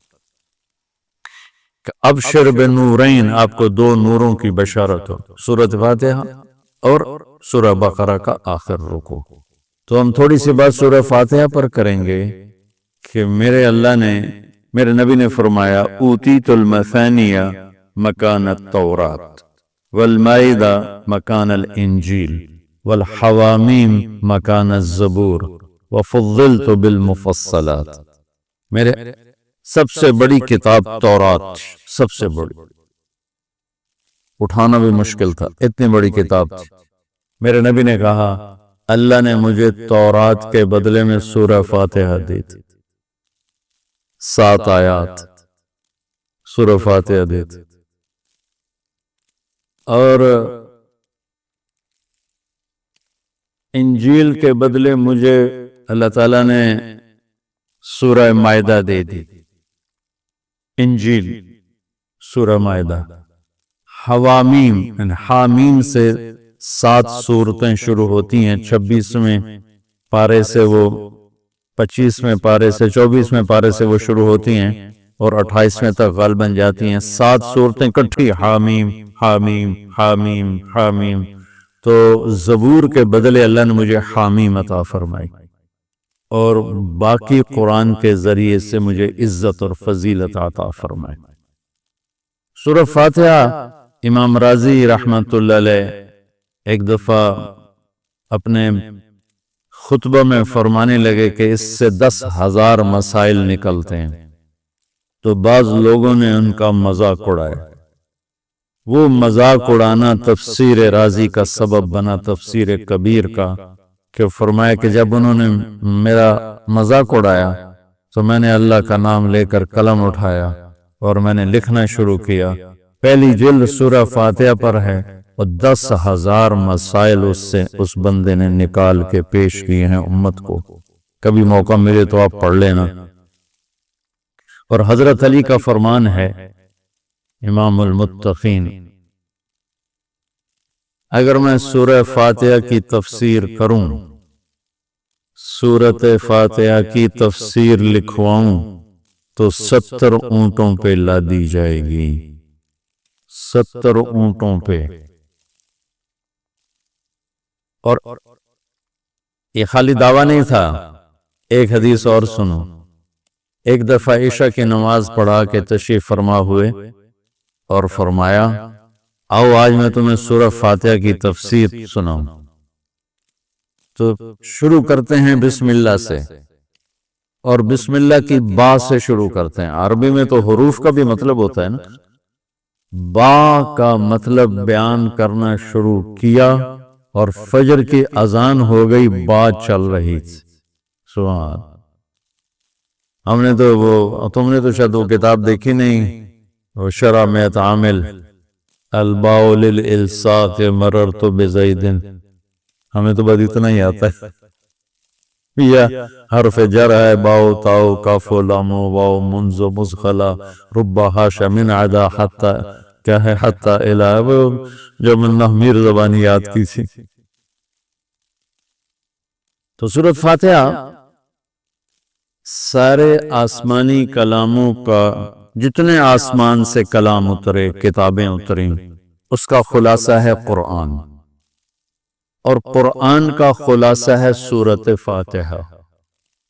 ابشر بنورین، آپ کو دو نوروں کی بشارت ہو، سورۃ فاتحہ اور سورہ بقرہ کا آخر رکوع۔ تو ہم تھوڑی سی بات سورہ فاتحہ پر کریں گے کہ میرے نبی نے فرمایا اوتیت المثانیہ مکان التورات والمائدہ مکان الانجیل والحوامیم مکان الزبور وفضلت بالمفصلات۔ میرے سب سے بڑی کتاب تورات، سب سے بڑی، اٹھانا بھی مشکل تھا، اتنی بڑی کتاب تھی۔ میرے نبی نے کہا اللہ نے مجھے تورات کے بدلے میں سورہ فاتحہ دی تھی، 7 آیات سورہ فاتحہ دی تھی، اور انجیل کے بدلے مجھے اللہ تعالیٰ نے سورہ مائدہ دے دی، انجیل سورہ مائدہ۔ حوامیم، حامیم سے 7 سورتیں شروع ہوتی ہیں، 26ویں پارے سے وہ 25ویں پارے سے 24ویں پارے سے وہ شروع ہوتی ہیں اور 28ویں تک غالباً جاتی ہیں، 7 سورتیں کٹھی، حامیم حامیم حامیم حامیم۔ تو زبور کے بدلے اللہ نے مجھے حامیم عطا فرمائی، اور باقی قرآن کے ذریعے سے مجھے عزت اور فضیلت عطا فرمائی۔ سورہ فاتحہ امام رازی رحمت اللہ علیہ ایک دفعہ اپنے خطبہ میں فرمانے لگے کہ اس سے 10,000 مسائل نکلتے ہیں، تو بعض لوگوں نے ان کا مذاق اڑایا۔ وہ مذاق اڑانا تفسیر رازی کا سبب بنا، تفسیر کبیر کا، کہ فرمایا کہ جب انہوں نے میرا مذاق اڑایا تو میں نے اللہ کا نام لے کر قلم اٹھایا اور میں نے لکھنا شروع کیا۔ پہلی جلد سورہ فاتحہ پر ہے اور 10,000 مسائل اس بندے نے نکال کے پیش کیے ہیں امت کو۔ کبھی موقع ملے تو آپ پڑھ لینا۔ اور حضرت علی کا فرمان ہے، امام المتقین، اگر میں سورہ فاتحہ کی تفسیر کروں، سورۃ فاتحہ کی تفسیر لکھواؤں تو 70 اونٹوں پہ لادی جائے گی، 70 اونٹوں پہ۔ اور یہ خالی دعویٰ نہیں تھا، ایک حدیث اور سنو۔ ایک دفعہ عشاء کی نماز پڑھا کے تشریف فرما ہوئے اور فرمایا آؤ آج میں تمہیں سورہ فاتحہ کی تفسیر سناؤں۔ تو شروع کرتے ہیں بسم اللہ سے، اور بسم اللہ کی با سے شروع کرتے ہیں۔ عربی میں تو حروف کا بھی مطلب ہوتا ہے نا، با کا مطلب بیان کرنا شروع کیا اور فجر کی اذان ہو گئی، بات چل رہی تھی۔ سبحان، ہم نے تو وہ، تم نے تو شاید وہ کتاب دیکھی نہیں، وہ شرح میں تعامل الباء للالصاق مررت بزید، ہمیں تو بس اتنا ہی آتا ہے، یا حرف جر ہے، باؤ تاؤ کاف و لام و واو منز و مزخلا ربا حاش من عدا حتی، کیا ہے حتی الہ، وہ جو من میر زبانی یاد کی تھی۔ تو سورۃ فاتحہ سارے آسمانی کلاموں کا، جتنے آسمان سے کلام اترے، کتابیں اتریں، اس کا خلاصہ ہے قرآن، اور قرآن کا خلاصہ ہے سورۃ فاتحہ،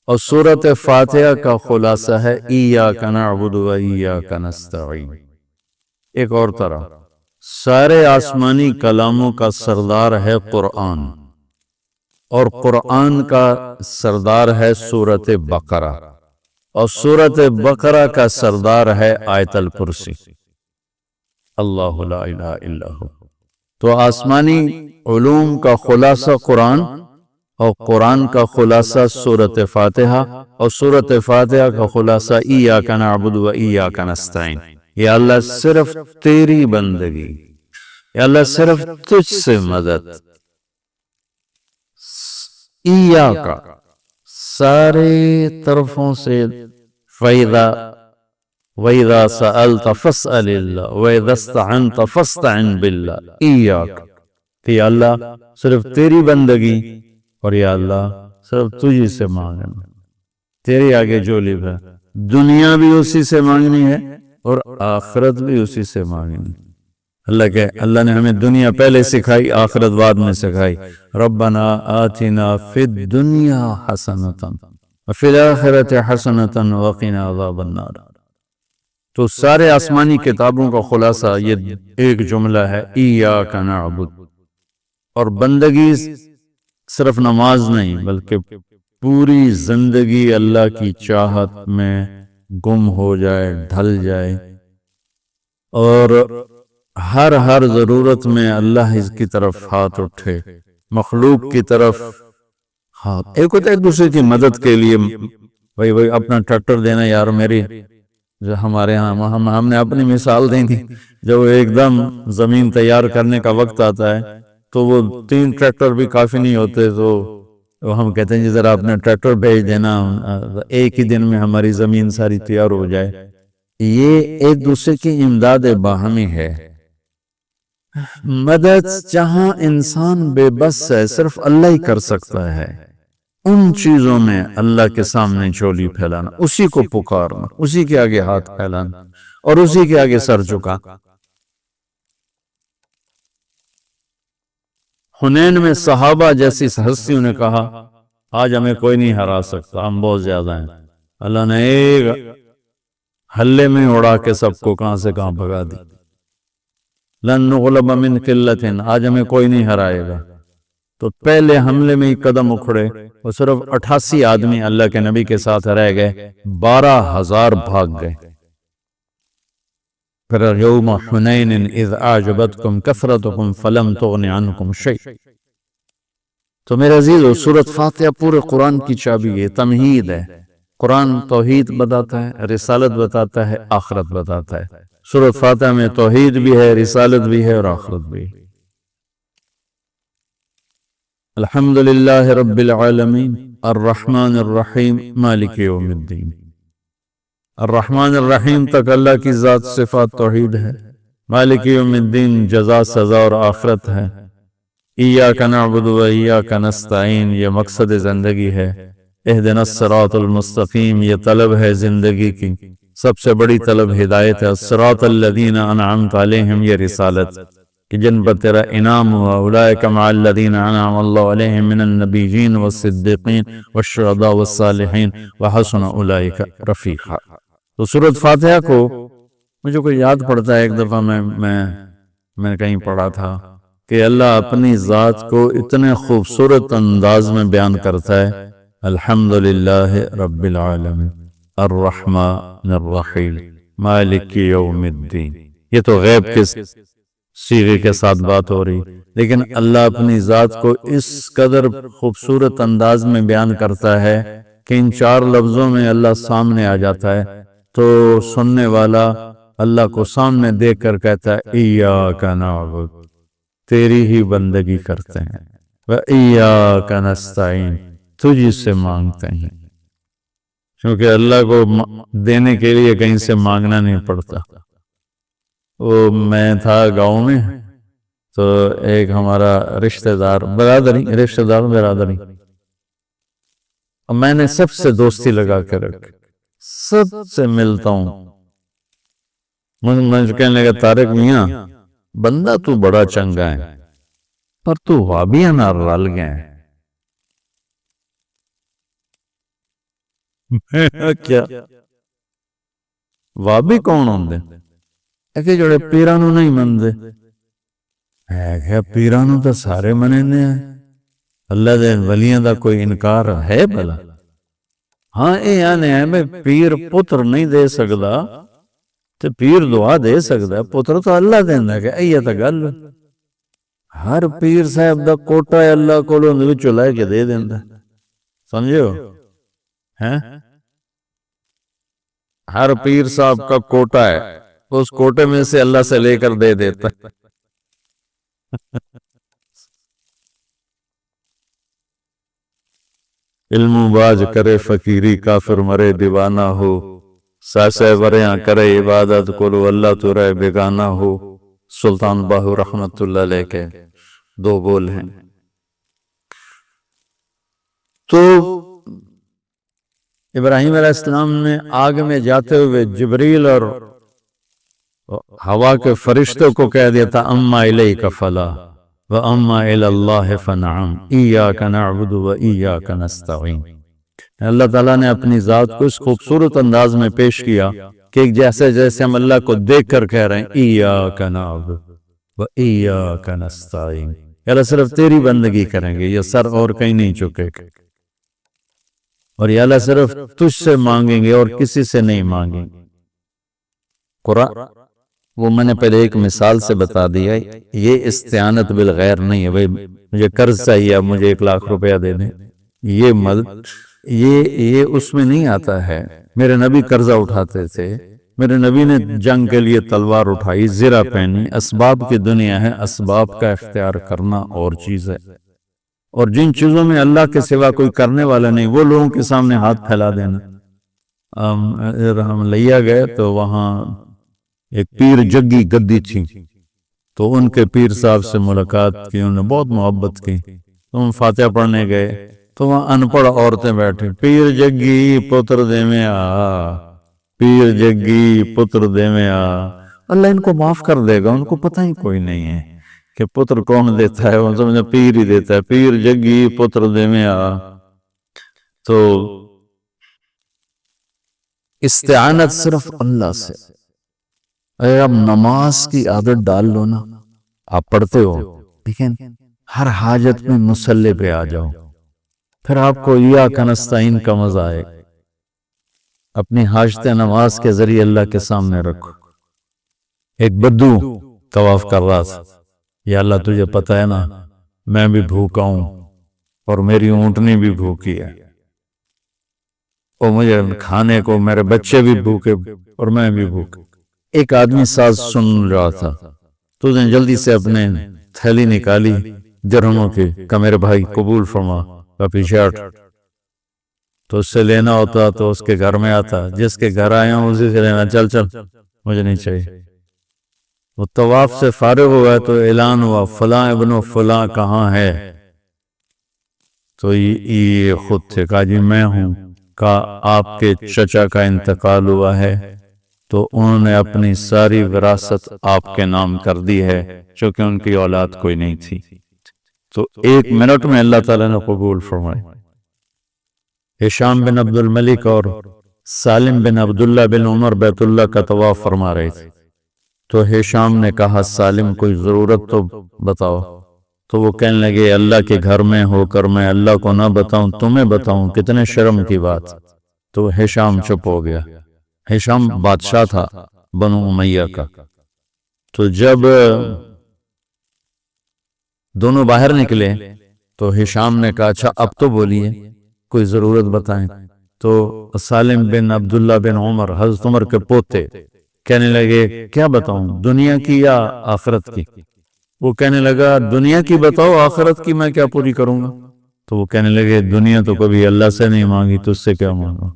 اور سورۃ فاتحہ کا خلاصہ ہے ایاک نعبد و ایاک نستعین۔ ایک اور طرح، سارے آسمانی کلاموں کا سردار ہے قرآن، اور قرآن کا سردار ہے سورۃ بقرہ، اور سورۃ بقرہ کا سردار ہے آیت الکرسی، اللہ لا الہ الا ہو۔ تو آسمانی علوم کا خلاصہ قرآن، اور قرآن کا خلاصہ سورۃ فاتحہ، اور سورۃ فاتحہ کا خلاصہ ایاک نعبد و ایاک نستعین۔ یا اللہ صرف تیری بندگی، یا اللہ صرف تجھ سے مدد، ایاک سارے طرفوں سے، وَإِذَا سَأَلْتَ فَاسْأَلِ اللَّهِ وَإِذَا اسْتَعَنْتَ فَاسْتَعِنْ بِاللَّهِ ایاک، کہ یا اللہ صرف تیری بندگی، اور یا اللہ صرف تجھی سے مانگنا، تیرے آگے جو لب ہے، دنیا بھی اسی سے مانگنی ہے اور آخرت بھی اسی سے مانگنی۔ اللہ نے ہمیں دنیا پہلے سکھائی، آخرت بعد میں سکھائی۔ ربنا آتنا فی الدنیا حسنۃ وفی الآخرۃ حسنۃ وقنا عذاب النار۔ تو سارے آسمانی کتابوں کا خلاصہ یہ ایک جملہ ہے، ایاک نعبد۔ اور بندگی صرف نماز نہیں، بلکہ پوری زندگی اللہ کی چاہت میں گم ہو جائے، ڈھل جائے، اور ہر ضرورت میں اللہ اس کی طرف ہاتھ اٹھے، مخلوق کی طرف ہاتھ، ایک ہوتا ہے ایک دوسرے کی مدد کے لیے، وہی اپنا ٹریکٹر دینا، یار میری جو ہمارے ہاں ہم نے اپنی مثال دیں گی، جب ایک دم زمین تیار کرنے کا وقت آتا ہے تو وہ 3 ٹریکٹر بھی کافی نہیں ہوتے، تو ہم کہتے ہیں جی ذرا اپنا ٹریکٹر بھیج دینا، ایک ہی دن میں ہماری زمین ساری تیار ہو جائے۔ یہ ایک دوسرے کی امداد باہمی ہے۔ مدد جہاں انسان بے بس ہے، صرف اللہ ہی کر سکتا ہے، ان چیزوں میں اللہ کے سامنے چولی پھیلانا، اسی کو پکارنا، اسی کے آگے ہاتھ پھیلانا، اور اسی کے آگے سر جھکا۔ حنین میں صحابہ جیسی ہستیوں نے کہا آج ہمیں کوئی نہیں ہرا سکتا، ہم بہت زیادہ ہیں۔ اللہ نے ایک حلے میں اڑا کے سب کو کہاں سے کہاں بھگا دی۔ لن نغلب من قلت، آج ہمیں کوئی نہیں ہرائے گا۔ تو پہلے حملے میں ہی قدم اکھڑے، اور صرف 88 آدمی اللہ کے نبی کے ساتھ رہ گئے، 12,000 بھاگ گئے۔ پھر یوم حنین اذ اعجبتکم کثرتکم فلم تغن عنکم شیء۔ تو میرے عزیزو، سورۃ فاتحہ پورے قرآن کی چابی ہے، تمہید ہے۔ قرآن توحید بتاتا ہے، رسالت بتاتا ہے، آخرت بتاتا ہے۔ سورۃ فاتحہ میں توحید بھی ہے، رسالت بھی ہے، اور آخرت بھی ہے۔ الحمدللہ رب العالمین الرحمن الرحیم مالک یوم الدین۔ الرحمن الرحیم تک اللہ کی ذات صفات توحید ہے، مالک یوم الدین جزا سزا اور آخرت ہے، ایاک نعبد و ایاک نستعین یہ مقصد زندگی ہے، اہدنا الصراط المستقیم یہ طلب ہے زندگی کی، سب سے بڑی طلب ہدایت ہے، الصراط الذین انعمت علیہم یہ رسالت کہ جن پر تیرا انعام ہوا، اولئک مع الذین انعم اللہ علیہم من النبیین والصدیقین والشہداء والصالحین وحسن اولئک رفیقا۔ تو سورۃ فاتحہ کو مجھے کوئی یاد پڑتا ہے، ایک دفعہ میں میں نے کہیں پڑھا تھا کہ اللہ اپنی ذات کو اتنے خوبصورت انداز میں بیان کرتا ہے، الحمدللہ رب العالمین الرحمن الرحیم مالک یوم الدین۔ یہ تو غیب کے صیغے کے ساتھ بات ہو رہی، لیکن اللہ اپنی ذات کو اس قدر خوبصورت انداز میں بیان کرتا ہے کہ ان 4 لفظوں میں اللہ سامنے آ جاتا ہے تو سننے والا اللہ کو سامنے دیکھ کر کہتا ہے ایاک نعبد، تیری ہی بندگی کرتے ہیں، وَإِيَّاكَ نَسْتَعِينُ، تجھ سے مانگتے ہیں، کیونکہ اللہ کو دینے کے لیے کہیں سے مانگنا نہیں پڑتا۔ وہ میں تھا گاؤں میں تو ایک ہمارا رشتہ دار برادری، اور میں نے سب سے دوستی لگا کے رکھی، سب سے ملتا ہوں۔ مجھے کہنے لگا طارق میاں بندہ تو بڑا چنگا ہے پر تو وابیاں نہ رل گیا ہے۔ کیا وابی کون ہوندے؟ کہ جڑے پیرانو نہیں مندے۔ ہے کہ پیرانو تو سارے منینے ہیں، اللہ دے ولیاں دا کوئی انکار ہے بھلا؟ ہاں اے آنے ہیں میں پیر پتر نہیں دے سکدا تو پیر دعا دے سکدا، پتر تو اللہ دیندہ کہ ایہ تا گل۔ ہر پیر صاحب دا کوٹا ہے اللہ کو لوگ چلائے کے دے دیندہ، سمجھو؟ ہر پیر صاحب کا کوٹا ہے، اس کوٹے میں سے اللہ سے لے کر دے دیتا۔ علم باز کرے فقیری کافر مرے دیوانہ ہو، ساسے وریاں کرے عبادت کلو اللہ تو رہے بیگانہ ہو۔ سلطان باہو رحمت اللہ علیہ کے 2 بول ہیں۔ تو ابراہیم علیہ السلام نے آگ میں جاتے ہوئے جبریل اور ہوا کے فرشتوں کو کہہ دیا تھا اما الیک فلا واما الی اللہ فنعم ایاک نعبد و ایاک نستعین۔ اللہ تعالیٰ نے اپنی ذات کو اس خوبصورت انداز میں پیش کیا کہ جیسے ہم اللہ کو دیکھ کر کہہ رہے ہیں ایاک نعبد و ایاک نستعین، اللہ صرف تیری بندگی کریں گے، یہ سر اور کہیں نہیں چکے گا، اور یا اللہ صرف تجھ سے مانگیں گے اور کسی سے نہیں مانگیں گے۔ قرآن وہ میں نے پہلے ایک مثال سے بتا دیا، یہ استعانت بالغیر نہیں ہے، بھئی مجھے قرض چاہیے اب مجھے 1 لاکھ روپیہ دے دیں، یہ اس میں نہیں آتا ہے۔ میرے نبی قرضہ اٹھاتے تھے، میرے نبی نے جنگ کے لیے تلوار اٹھائی، زرہ پہنی، اسباب کی دنیا ہے، اسباب کا اختیار کرنا اور چیز ہے، اور جن چیزوں میں اللہ کے سوا کوئی کرنے والا نہیں وہ لوگوں کے سامنے ہاتھ پھیلا دینا۔ ہم لیا گئے تو وہاں ایک پیر جگی گدی تھی، تو ان کے پیر صاحب سے ملاقات کی، انہوں نے بہت محبت کی، تو ہم فاتحہ پڑھنے گئے تو وہاں انپڑھ عورتیں بیٹھی، پیر جگی پتر دے میں آ، پیر جگی پتر دے میں آ۔ اللہ ان کو معاف کر دے گا، ان کو پتہ ہی کوئی نہیں ہے کہ پتر کون دیتا ہے، وہ سمجھے پیر ہی دیتا ہے، پیر جگی پتر دے میں آ۔ تو استعانت صرف اللہ سے۔ اگر آپ نماز کی عادت ڈال لو نا، آپ پڑھتے ہو لیکن ہر حاجت میں مصلی پہ آ جاؤ، پھر آپ کو ایاک نستعین کا مزہ آئے۔ اپنی حاجت نماز کے ذریعے اللہ کے سامنے رکھو۔ ایک بدو طواف کر رہا تھا، یا اللہ تجھے پتہ ہے نا میں بھی بھوکا ہوں اور میری اونٹنی بھی بھوکی ہے، اور مجھے کھانے کو میرے بچے بھی بھوکے اور میں بھی بھوکا۔ ایک آدمی ساز سن رہا تھا تو اس نے جلدی سے اپنے تھیلی نکالی درہموں کی کہ میرے بھائی قبول فرما کا پیچھے ہٹ، تو اس سے لینا ہوتا تو اس کے گھر میں آتا، جس کے گھر آیا ہوں اسی سے لینا، چل چل مجھے نہیں چاہیے۔ وہ طواف سے فارغ ہوا تو اعلان ہوا فلاں ابن فلاں کہاں ہے، تو یہ خود تھے، کہا جی میں ہوں، کہا آپ کے چچا کا انتقال ہوا ہے تو انہوں نے اپنی ساری وراثت آپ کے نام کر دی ہے چونکہ ان کی اولاد کوئی نہیں تھی۔ تو 1 منٹ میں اللہ تعالیٰ نے قبول فرمائی۔ ہشام بن عبد الملک اور سالم بن عبداللہ بن عمر بیت اللہ کا طواف فرما رہے تھے، تو ہشام نے کہا سالم کوئی ضرورت تو بتاؤ. تو وہ کہنے لگے اللہ کے گھر میں ہو کر میں اللہ کو نہ بتاؤں تمہیں بتاؤں، کتنے شرم کی بات. تو ہشام چپ ہو گیا. ہشام بادشاہ تھا بنو امیہ کا. تو جب دونوں باہر نکلے تو ہشام نے کہا اچھا اب تو بولیے کوئی ضرورت بتائیں. تو سالم بن عبداللہ بن عمر حضرت عمر کے پوتے کہنے لگے کیا بتاؤں، دنیا کی یا آخرت کی؟ وہ کہنے لگا دنیا کی بتاؤ، آخرت کی میں کیا پوری کروں گا؟ تو وہ کہنے لگے دنیا تو کبھی اللہ سے نہیں مانگی، تو اس سے کیا مانگا؟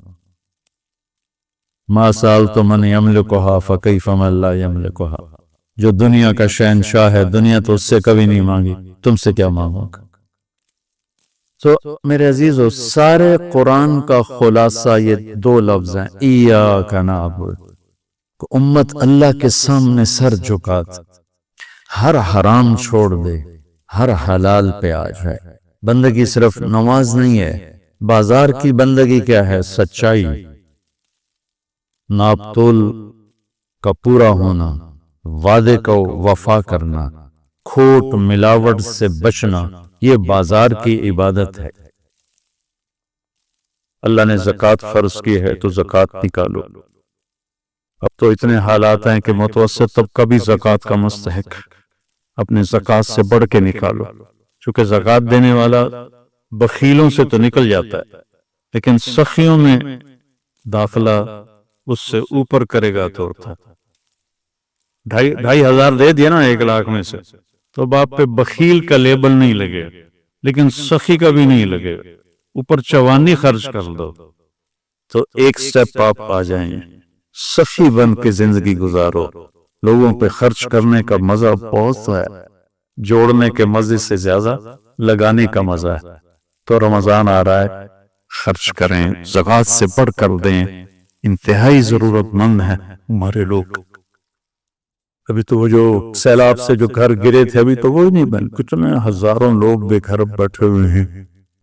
ما سالت من یملکھا فکیف من لا یملکھا. جو دنیا کا شہنشاہ ہے دنیا تو اس سے کبھی نہیں مانگی، تم سے کیا مانگوں گا؟ تو میرے عزیزو، سارے قرآن کا خلاصہ یہ دو لفظ ہیں، ایاک نعبد. امت اللہ کے سامنے سر جھکا دے، ہر حرام چھوڑ دے، ہر حلال پہ آ جائے. بندگی صرف نماز نہیں ہے، بازار کی بندگی کیا ہے؟ سچائی، ناپ تول کا پورا ہونا، وعدے کو وفا کرنا، کھوٹ ملاوٹ سے بچنا، یہ بازار کی عبادت ہے. اللہ نے زکوٰۃ فرض کی ہے تو زکوٰۃ نکالو. اب تو اتنے حالات ہیں کہ متوسط طبقہ بھی زکوٰۃ کا مستحق، اپنے زکوٰۃ سے بڑھ کے نکالو. چونکہ زکوٰۃ دینے والا بخیلوں سے تو نکل جاتا ہے، لیکن سخیوں میں داخلہ اس سے اوپر کرے گا تو تھا. 2,500 دے دیا نا 1,00,000 میں سے، تو باپ پہ بخیل کا لیبل نہیں لگے، لیکن سخی کا بھی نہیں لگے. اوپر چوانی خرچ کر دو تو ایک سٹیپ آپ آ جائیں. سخی بن کے زندگی گزارو. لوگوں پہ خرچ کرنے کا مزہ بہت ہے، جوڑنے کے مزے سے زیادہ لگانے کا مزہ ہے. تو رمضان آ رہا ہے، خرچ کریں، زکوٰۃ سے بڑھ کر دیں. انتہائی ضرورت مند ہیں ہمارے لوگ. ابھی تو وہ جو سیلاب سے جو گھر گرے تھے ابھی تو وہ ہی نہیں بن، کتنے ہزاروں لوگ بے گھر بیٹھے ہوئے ہیں.